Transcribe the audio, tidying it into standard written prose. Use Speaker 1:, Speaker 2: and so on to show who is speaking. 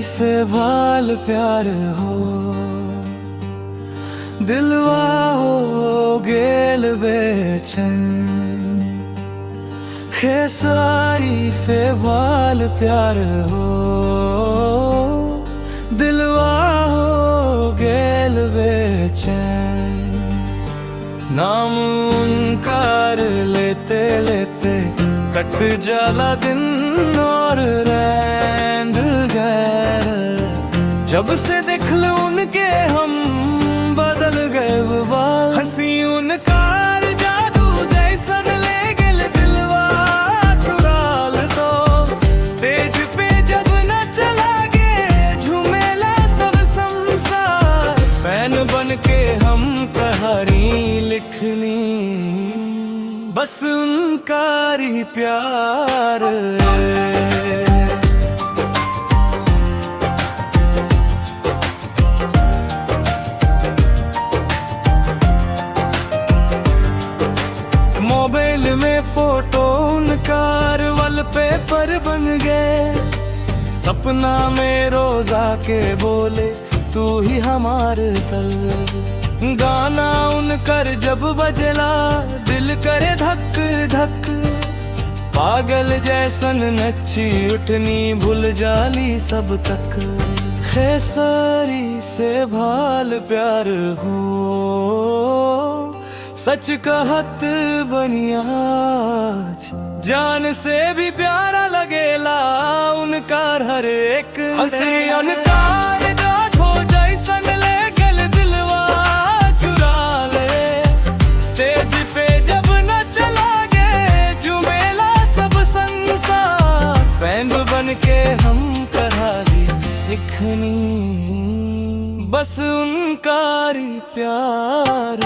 Speaker 1: से भाल प्यार हो, दिलवा हो गेल बेचैन। खेसारी से भाल प्यार हो, दिलवा हो गेल बेचैन। नाम उनकार लेते लेते कट जाला दिन और रैंद गए। जब से देख लो उनके हम बदल गए बाल। हंसी उनकार जादू जैसन ले गेल दिलवा चुराल तो। स्टेज पे जब न चला गे झूमेला सब संसार। फैन बन के हम कहानी लिखनी बस उनका ही प्यार। मोबाइल में फोटो उनकार वॉलपेपर बन गए। सपना में रोजा के बोले तू ही हमारे तल। गाना उनकर जब बजला दिल करे धक धक। पागल जैसन नच्ची उठनी भूल जाली सब तक। खेसारी से भाल प्यार हो, सच कहत बनियाज। जान से भी प्यारा लगेला उनका हर एक। हंसी उनकार देखो जैसन ले गल दिलवा चुरा ले। स्टेज पे जब न चला गे झूमेला सब संसार। फैन बन के हम कहानी लिखनी बस उनका ही प्यार।